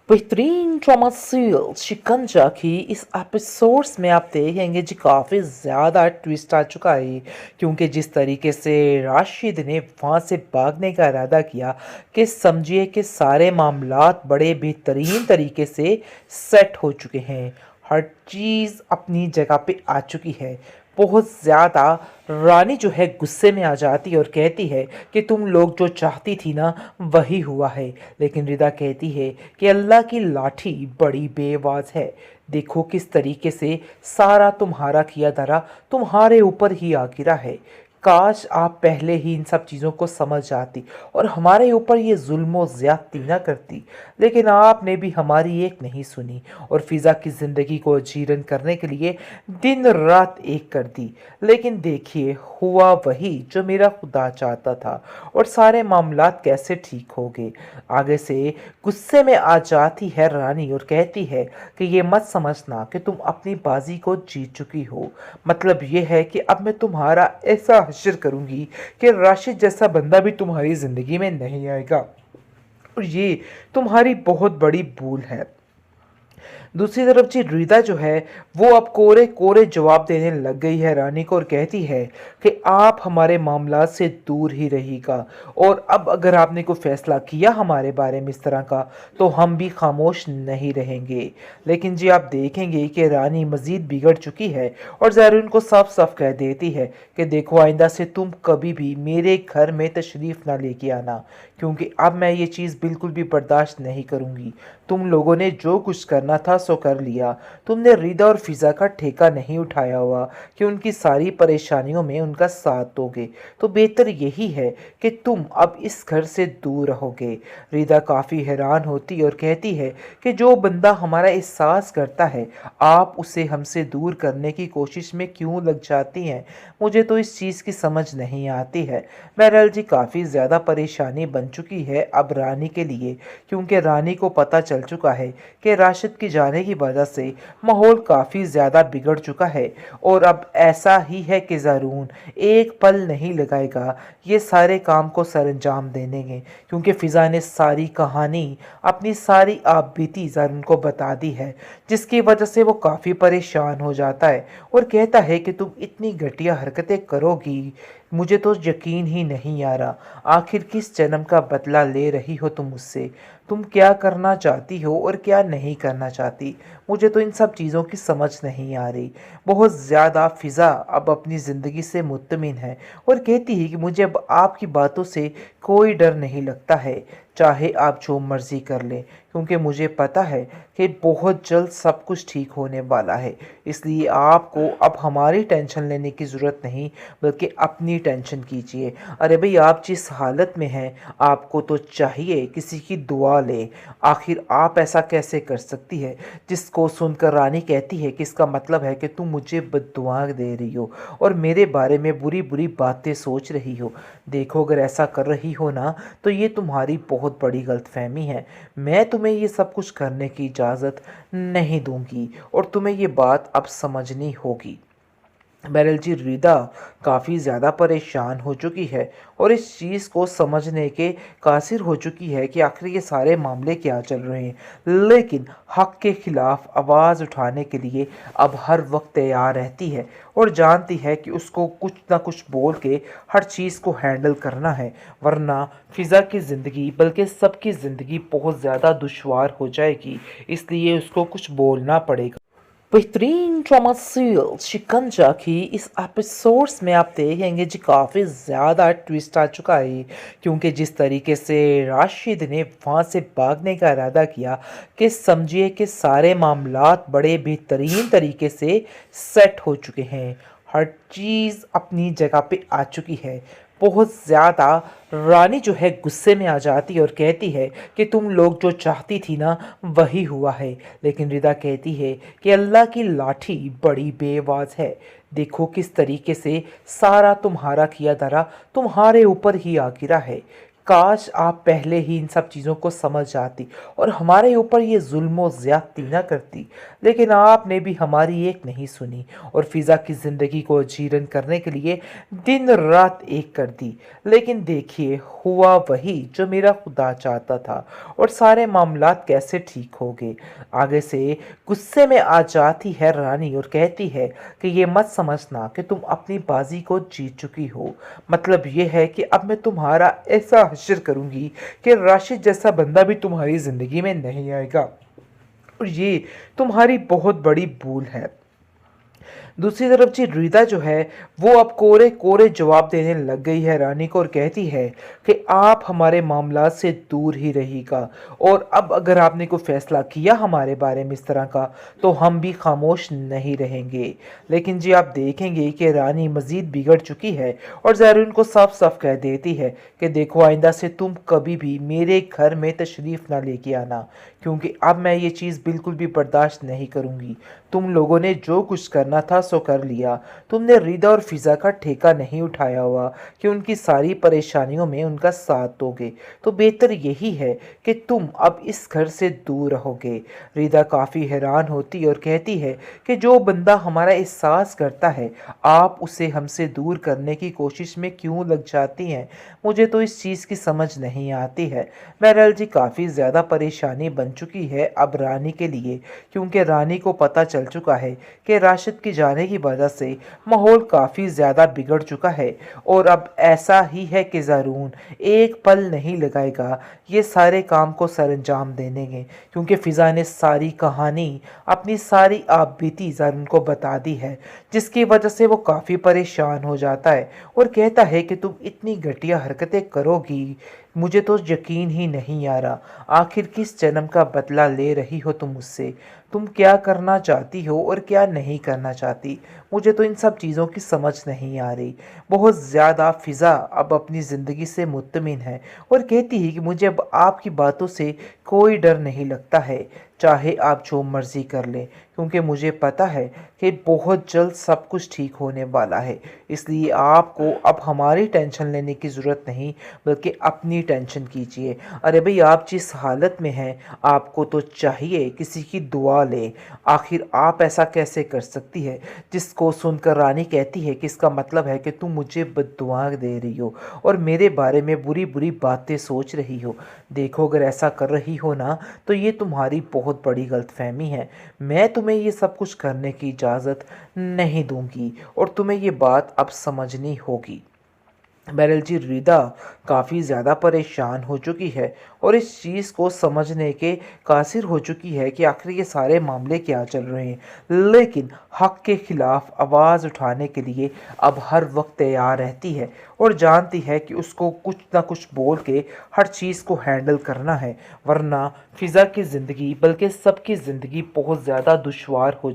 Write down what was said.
बेहतरीन trauma serial शिकंजा की इस एपिसोड्स में आप देखेंगे जी काफ़ी ज़्यादा ट्विस्ट आ चुका है। क्योंकि जिस तरीके से राशिद ने वहाँ से भागने का इरादा किया कि समझिए कि सारे मामलात बड़े बेहतरीन तरीके से सेट हो चुके हैं। हर चीज़ अपनी जगह पे आ चुकी है। बहुत ज़्यादा रानी जो है गुस्से में आ जाती है और कहती है कि तुम लोग जो चाहती थी ना वही हुआ है। लेकिन रिदा कहती है कि अल्लाह की लाठी बड़ी बेवाज है। देखो किस तरीके से सारा तुम्हारा किया धरा तुम्हारे ऊपर ही आ गिरा है। काश आप पहले ही इन सब चीज़ों को समझ जाती और हमारे ऊपर ये जुल्म ज़्यादती ना करती। लेकिन आपने भी हमारी एक नहीं सुनी और फिज़ा की ज़िंदगी को जीर्ण करने के लिए दिन रात एक कर दी। लेकिन देखिए हुआ वही जो मेरा खुदा चाहता था और सारे मामलात कैसे ठीक हो गए। आगे से गुस्से में आ जाती है रानी और कहती है कि ये मत समझना कि तुम अपनी बाजी को जीत चुकी हो। मतलब ये है कि अब मैं तुम्हारा ऐसा हश्र करूंगी कि राशिद जैसा बंदा भी तुम्हारी ज़िंदगी में नहीं आएगा और ये तुम्हारी बहुत बड़ी भूल है। दूसरी तरफ जी रीता जो है वो अब कोरे कोरे जवाब देने लग गई है रानी को और कहती है कि आप हमारे मामला से दूर ही रहिएगा और अब अगर आपने कोई फैसला किया हमारे बारे में इस तरह का तो हम भी खामोश नहीं रहेंगे। लेकिन जी आप देखेंगे कि रानी मज़ीद बिगड़ चुकी है और ज़ाहिर को साफ साफ कह देती है कि देखो आइंदा से तुम कभी भी मेरे घर में तशरीफ़ ना लेके आना, क्योंकि अब मैं ये चीज़ बिल्कुल भी बर्दाश्त नहीं करूँगी। तुम लोगों ने जो कुछ करना था सो कर लिया। तुमने रिदा और फिज़ा का ठेका नहीं उठाया हुआ कि उनकी सारी परेशानियों में उनका साथ दोगे। तो बेहतर यही है कि तुम अब इस घर से दूर रहोगे। रिदा काफ़ी हैरान होती और कहती है कि जो बंदा हमारा एहसास करता है आप उसे हमसे दूर करने की कोशिश में क्यों लग जाती हैं। मुझे तो इस चीज़ की समझ नहीं आती है। बहरहाल जी काफ़ी ज़्यादा परेशानी बन चुकी है अब रानी के लिए, क्योंकि रानी को पता चल चुका है कि राशिद की जाने की वजह से माहौल काफ़ी ज़्यादा बिगड़ चुका है और अब ऐसा ही है कि ज़ारून एक पल नहीं लगाएगा ये सारे काम को सरअंजाम देने के, क्योंकि फ़िज़ा ने सारी कहानी अपनी सारी आप बीती ज़ारून को बता दी है, जिसकी वजह से वो काफ़ी परेशान हो जाता है और कहता है कि तुम इतनी घटिया हरकतें करोगी मुझे तो यकीन ही नहीं आ रहा। आखिर किस जन्म का बदला ले रही हो तुम मुझसे। तुम क्या करना चाहती हो और क्या नहीं करना चाहती, मुझे तो इन सब चीज़ों की समझ नहीं आ रही। बहुत ज़्यादा फ़िज़ा अब अपनी ज़िंदगी से मुतमिन है और कहती है कि मुझे अब आपकी बातों से कोई डर नहीं लगता है, चाहे आप जो मर्ज़ी कर लें, क्योंकि मुझे पता है कि बहुत जल्द सब कुछ ठीक होने वाला है। इसलिए आपको अब हमारी टेंशन लेने की ज़रूरत नहीं बल्कि अपनी टेंशन कीजिए। अरे भाई आप जिस हालत में हैं आपको तो चाहिए किसी की दुआ ले। आखिर आप ऐसा कैसे कर सकती है। जिसको सुनकर रानी कहती है कि इसका मतलब है कि तुम मुझे बद्दुआ दे रही हो और मेरे बारे में बुरी बुरी बातें सोच रही हो। देखो अगर ऐसा कर रही हो ना तो ये तुम्हारी बहुत बड़ी गलतफहमी है। मैं तुम्हें ये सब कुछ करने की इजाज़त नहीं दूंगी और तुम्हें ये बात अब समझनी होगी। बहरहाल जी रिदा काफ़ी ज़्यादा परेशान हो चुकी है और इस चीज़ को समझने के कासिर हो चुकी है कि आखिर ये सारे मामले क्या चल रहे हैं। लेकिन हक़ के ख़िलाफ़ आवाज़ उठाने के लिए अब हर वक्त तैयार रहती है और जानती है कि उसको कुछ ना कुछ बोल के हर चीज़ को हैंडल करना है, वरना फ़िज़ा की ज़िंदगी बल्कि सबकी ज़िंदगी बहुत ज़्यादा दुश्वार हो जाएगी। इसलिए उसको कुछ बोलना पड़ेगा। बेहतरीन ट्रॉमा सीरियल शिकंजा की इस एपिसोड्स में आप देखेंगे जी काफ़ी ज़्यादा ट्विस्ट आ चुका है। क्योंकि जिस तरीके से राशिद ने वहाँ से भागने का इरादा किया कि समझिए कि सारे मामलात बड़े बेहतरीन तरीके से सेट हो चुके हैं। हर चीज़ अपनी जगह पे आ चुकी है। बहुत ज़्यादा रानी जो है गुस्से में आ जाती है और कहती है कि तुम लोग जो चाहती थी ना वही हुआ है। लेकिन रिदा कहती है कि अल्लाह की लाठी बड़ी बेवाज है। देखो किस तरीके से सारा तुम्हारा किया धरा तुम्हारे ऊपर ही आ गिरा है। काश आप पहले ही इन सब चीज़ों को समझ जाती और हमारे ऊपर ये जुल्म और ज़्यादती ना करती। लेकिन आपने भी हमारी एक नहीं सुनी और फ़िज़ा की ज़िंदगी को जीर्ण करने के लिए दिन रात एक कर दी। लेकिन देखिए, हुआ वही जो मेरा खुदा चाहता था और सारे मामलात कैसे ठीक हो गए। आगे से गुस्से में आ जाती है रानी और कहती है कि ये मत समझना कि तुम अपनी बाजी को जीत चुकी हो। मतलब ये है कि अब मैं तुम्हारा ऐसा हश्र करूंगी कि राशिद जैसा बंदा भी तुम्हारी ज़िंदगी में नहीं आएगा और ये तुम्हारी बहुत बड़ी भूल है। दूसरी तरफ जी रीता जो है वो अब कोरे कोरे जवाब देने लग गई है रानी को और कहती है कि आप हमारे मामला से दूर ही रहिएगा और अब अगर आपने कोई फैसला किया हमारे बारे में इस तरह का तो हम भी खामोश नहीं रहेंगे। लेकिन जी आप देखेंगे कि रानी मज़ीद बिगड़ चुकी है और ज़ाहिर उनको साफ साफ कह देती है कि देखो आइंदा से तुम कभी भी मेरे घर में तशरीफ़ ना लेके आना, क्योंकि अब मैं ये चीज़ बिल्कुल भी बर्दाश्त नहीं करूँगी। तुम लोगों ने जो कुछ करना था सो कर लिया। तुमने रिदा और फिज़ा का ठेका नहीं उठाया हुआ कि उनकी सारी परेशानियों में उनका साथ दोगे। तो बेहतर यही है कि तुम अब इस घर से दूर रहोगे। रिदा काफ़ी हैरान होती और कहती है कि जो बंदा हमारा एहसास करता है आप उसे हमसे दूर करने की कोशिश में क्यों लग जाती हैं। मुझे तो इस चीज़ की समझ नहीं आती है। बहरहाल जी काफ़ी ज़्यादा परेशानी बन चुकी है अब रानी के लिए, क्योंकि रानी को पता चल चुका है कि राशिद के जाने की वजह से माहौल काफ़ी ज़्यादा बिगड़ चुका है और अब ऐसा ही है कि ज़ारून एक पल नहीं लगाएगा ये सारे काम को सरअंजाम देने के, क्योंकि फ़िज़ा ने सारी कहानी अपनी सारी आप बीती ज़ारून को बता दी है, जिसकी वजह से वो काफ़ी परेशान हो जाता है और कहता है कि तुम इतनी घटिया हरकतें करोगी मुझे तो यकीन ही नहीं आ रहा। आखिर किस जन्म का बदला ले रही हो तुम मुझसे? तुम क्या करना चाहती हो और क्या नहीं करना चाहती? मुझे तो इन सब चीज़ों की समझ नहीं आ रही। बहुत ज़्यादा फ़िज़ा अब अपनी ज़िंदगी से मुतमिन है और कहती है कि मुझे अब आपकी बातों से कोई डर नहीं लगता है, चाहे आप जो मर्ज़ी कर लें, क्योंकि मुझे पता है कि बहुत जल्द सब कुछ ठीक होने वाला है। इसलिए आपको अब हमारी टेंशन लेने की ज़रूरत नहीं, बल्कि अपनी टेंशन कीजिए। अरे भाई आप जिस हालत में हैं आपको तो चाहिए किसी की दुआ लें। आखिर आप ऐसा कैसे कर सकती है? जिसको सुनकर रानी कहती है कि इसका मतलब है कि तुम मुझे बद्दुआ दे रही हो और मेरे बारे में बुरी बुरी बातें सोच रही हो। देखो अगर ऐसा कर रही हो ना तो ये तुम्हारी बहुत बड़ी गलतफहमी है। मैं तुम्हें ये सब कुछ करने की इजाज़त नहीं दूंगी और तुम्हें ये बात अब समझनी होगी। बहरहाल जी रिदा काफ़ी ज़्यादा परेशान हो चुकी है और इस चीज़ को समझने के कासिर हो चुकी है कि आखिर ये सारे मामले क्या चल रहे हैं, लेकिन हक़ के ख़िलाफ़ आवाज़ उठाने के लिए अब हर वक्त तैयार रहती है और जानती है कि उसको कुछ ना कुछ बोल के हर चीज़ को हैंडल करना है, वरना फ़िज़ा की ज़िंदगी बल्कि सबकी ज़िंदगी बहुत ज़्यादा दुश्वार हो जाए।